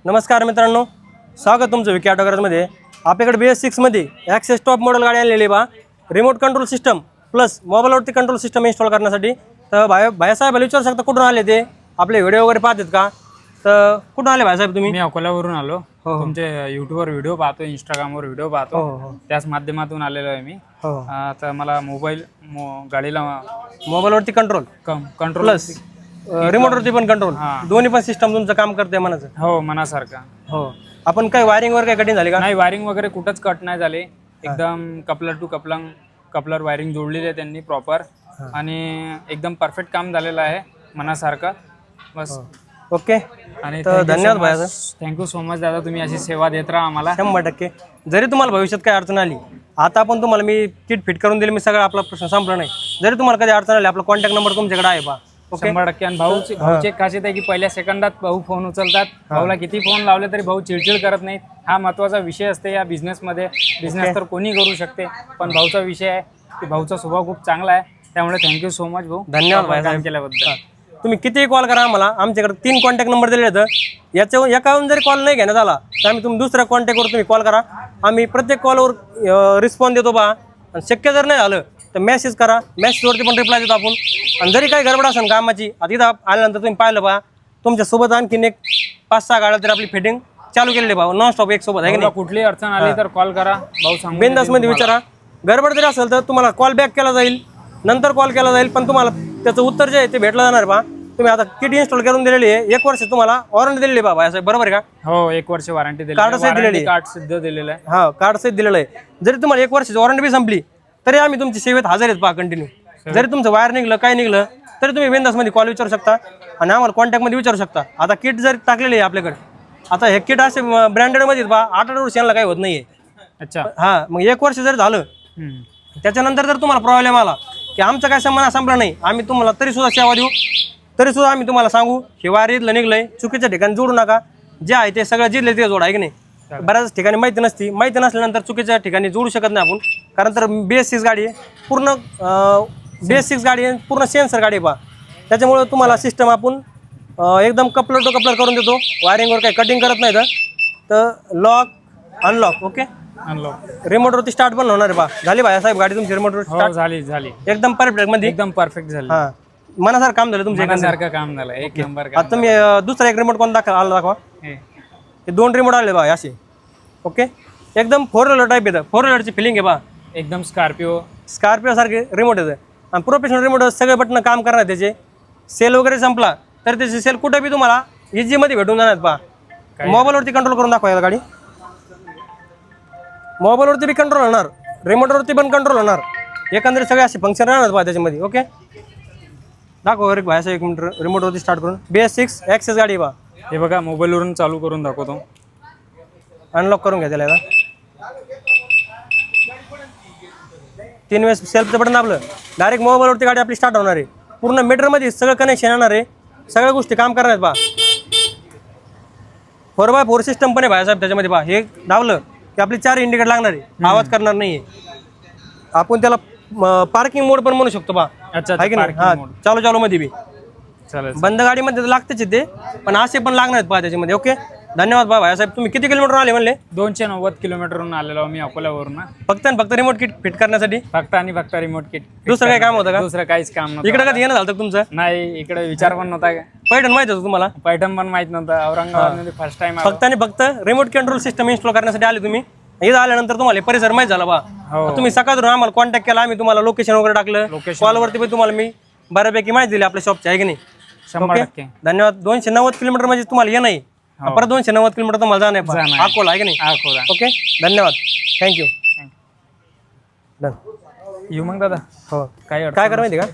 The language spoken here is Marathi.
नमस्कार मित्रांनो, स्वागत तुमचं विकी ऑटोग्राफमध्ये। आपल्याकडे BS6 मध्ये ॲक्सेस टॉप मॉडेल गाडी आणलेली बा, रिमोट कंट्रोल सिस्टम प्लस मोबाईलवरती कंट्रोल सिस्टम इन्स्टॉल करण्यासाठी। तर भाईसाहेब विचारू शकता कुठून आले ते, आपले व्हिडिओ वगैरे पाहतात का? तर कुठून आले भाईसाहेब तुम्ही? मी अकोल्यावरून आलो। तुमचे युट्यूबवर व्हिडिओ पाहतो, इंस्टाग्रामवर व्हिडिओ पाहतो, त्याच माध्यमातून आलेलो आहे मी। आता मला गाडीला मोबाईलवरती कंट्रोल कंट्रोल प्लस रिमोटवरती पण कंट्रोल, दोन्ही पण सिस्टम तुमचं काम करते मनाचं? हो, मनासारखा। हो, आपण काही वायरिंग वर काही कठीण झाली का? नाही, वायरिंग वगैरे कुठंच कट नाही झाले, एकदम कपलर टू कपलर वायरिंग जोडलेली आहे त्यांनी प्रॉपर, आणि एकदम परफेक्ट काम झालेलं आहे मनासारखं बस। ओके, आणि धन्यवाद भाई, थँक्यू सो मच दादा, तुम्ही अशी सेवा देत राहा आम्हाला 100%। जरी तुम्हाला भविष्यात काही अडचण आली, आता आपण तुम्हाला मी किट फिट करून दिली, मी सगळं आपला प्रश्न संपला नाही। जरी तुम्हाला कधी अडचण आली, आपला कॉन्टॅक्ट नंबर तुमच्याकडे आहे बा। 100%। आणि भाऊची एक खासियत आहे की पहिल्या सेकंदात भाऊ फोन उचलतात, भाऊला किती फोन लावले तरी भाऊ चिडचिड करत नाहीत। हा महत्त्वाचा विषय असते या बिझनेसमध्ये। बिझनेस तर कोणी करू शकते, पण भाऊचा विषय आहे की भाऊचा स्वभाव खूप चांगला आहे, त्यामुळे थँक्यू सो मच भाऊ, धन्यवाद भाई काम केल्याबद्दल। तुम्ही कितीही कॉल करा आम्हाला, आमच्याकडे 3 कॉन्टॅक्ट नंबर दिले आहेत। याच्यावर एकाहून जरी कॉल नाही घेण्यात आला तर आम्ही तुम्ही दुसऱ्या कॉन्टॅक्टवर तुम्ही कॉल करा, आम्ही प्रत्येक कॉलवर रिस्पॉन्स देतो बा। आणि शक्य जर नाही झालं तर मेसेज करा, मेसेजवरती पण रिप्लाय देतो आपण। आणि जरी काही गडबड असेल कामाची, आता इथं आल्यानंतर तुम्ही पाहिलं बा, तुमच्यासोबत आणखीन एक 5-6 गाड्या तरी आपली फिटिंग चालू केलेली बा, नॉन स्टॉप एक सोबत आहे की नाही? कुठलीही अडचण आली तर कॉल करा, भाऊ सांगून बिनधास्तमध्ये विचारा। गडबड जरी असेल तर तुम्हाला कॉल बॅक केला जाईल, नंतर कॉल केला जाईल, पण तुम्हाला त्याचं उत्तर जे आहे ते भेटलं जाणार बा। तुम्ही आता किट इन्स्टॉल करून दिलेली आहे, 1 वर्ष तुम्हाला वॉरंटी दिलेली आहे बाबा, असं बरोबर आहे का? हो, 1 वर्ष वॉरंटी दिली, कार्ड सहित दिलेली आहे, कार्ड सिद्ध दिलेलं आहे। हा, कार्ड सहित दिलेलं आहे। जरी तुम्हाला 1 वर्षाची वॉरंटी बी संपली तरी आम्ही तुमची सेवेत हजर आहेत पहा कंटिन्यू। जरी तुमचं वायर निघलं, काय निघलं तरी तुम्ही बिनधास्तमध्ये कॉल विचारू शकता आणि आम्हाला कॉन्टॅक्टमध्ये विचारू शकता। आता किट जर टाकलेली आहे आपल्याकडे, आता हे किट असे ब्रँडेडमध्ये पहा, 8-8 वर्ष यांना काही होत नाहीये। अच्छा, हा, मग 1 वर्ष जर झालं त्याच्यानंतर जर तुम्हाला प्रॉब्लेम आला की आमचा काय संबंध संपला नाही, आम्ही तुम्हाला तरी सुद्धा सेवा देऊ, तरी सुद्धा आम्ही तुम्हाला सांगू हे वायर इथलं निघलंय, चुकीच्या ठिकाणी जोडू नका, जे आहे ते सगळं जिथले ते जोडा, आहे की नाही? बऱ्याच ठिकाणी माहिती नसती, माहिती नसल्यानंतर चुकीच्या ठिकाणी जोडू शकत नाही आपण, कारण तर BS6 गाडी आहे पूर्ण, BS6 गाडी आहे पूर्ण सेन्सर गाडी आहे पहा। त्याच्यामुळे तुम्हाला सिस्टम आपण एकदम कपलर टू कपलर करून देतो, वायरिंगवर काही कटिंग करत नाही तर लॉक अनलॉक ओके अनलॉक रिमोटवरती स्टार्ट पण होणार आहे बा। झाली भाई साहेब गाडी तुमची रिमोटवर स्टार्ट? झाली एकदम परफेक्ट मध्ये, एकदम परफेक्ट झाली, हा, मनासारखं काम झालं तुमच्या मनासारखं काम झालं, 1 नंबर। आता तुम्ही दुसरा एक रिमोट कोण दाखवा, हे 2 रिमोट आले बा असे, ओके, एकदम 4 व्हीलर टाईप येतं, 4 व्हीलरची फिलिंग आहे बा, एकदम स्कॉर्पिओ सारखे रिमोट येतं। आणि प्रोफेशनल रिमोट सगळे बटन काम करणार त्याचे। सेल वगैरे संपला तर त्याचे सेल कुठे बी तुम्हाला इझीमध्ये भेटून जाणार पहा। मोबाईलवरती कंट्रोल करून दाखवा गाडी, मोबाईलवरती बी कंट्रोल होणार, रिमोटवरती पण कंट्रोल होणार, एकंदरीत सगळे असे फंक्शन राहणार पहा त्याच्यामध्ये। ओके, दाखवा एक भाई एक मिनिट रिमोटवरती स्टार्ट करून। BS6 ॲक्सेस गाडी बा, हे बघा, मोबाईलवरून चालू करून दाखवतो, अनलॉक करून घ्या त्याला। 3 वेळेस सेल्फचं बटन दाबलं, डायरेक्ट मोबाईलवरती गाडी आपली स्टार्ट होणार आहे, पूर्ण मीटरमध्ये सगळं कनेक्शन येणार आहे, सगळ्या गोष्टी काम करणार आहेत पहा। 4x4 सिस्टम पण आहे भाईसाहेब त्याच्यामध्ये पहा। हे दाबलं की आपली 4 इंडिकेटर लागणार आहे, आवाज करणार नाहीये। आपण त्याला पार्किंग मोड पण म्हणू शकतो पहा, आहे की नाही? हा, चालू मध्ये बी चालेल, बंद गाडीमध्ये तर लागतेच ते, पण असे पण लागणार आहेत पहा त्याच्यामध्ये। ओके, धन्यवाद भाईसाहेब। तुम्ही किती किलोमीटर आले म्हणले? 290 किलोमीटरवरून आलेलो मी अकोल्यावरून, फक्त रिमोट किट फिट करण्यासाठी, फक्त रिमोट किट, दुसरं काही काम होतं का? दुसरं काहीच काम नव्हतं। इकडे कधी येणं झालं होतं तुमचं? नाही, इकडे विचार पण नव्हता, पैठण माहित होतं तुम्हाला? पैठण पण माहित नव्हतं, औरंगाबाद फर्स्ट टाइम फक्त रिमोट कंट्रोल सिस्टम इन्स्टॉल करण्यासाठी आले तुम्ही। इथं आल्यानंतर तुम्हाला परिसर माहित झाला बा, तुम्ही सकाळून आम्हाला कॉन्टॅक्ट केला, आम्ही तुम्हाला लोकेशन वगैरे टाकलं, कॉलवरती पण तुम्हाला मी बऱ्यापैकी माहिती दिली आपल्या शॉपची, आहे की नाही? 100%। धन्यवाद। 290 किलोमीटर म्हणजे तुम्हाला ये नाही, परत 290 किलोमीटर तुम्हाला जाणं आहे अकोला, आहे की नाही? अकोला। ओके, धन्यवाद, थँक्यू। येऊ मग दादा, हो, काय काय करा माहिती का?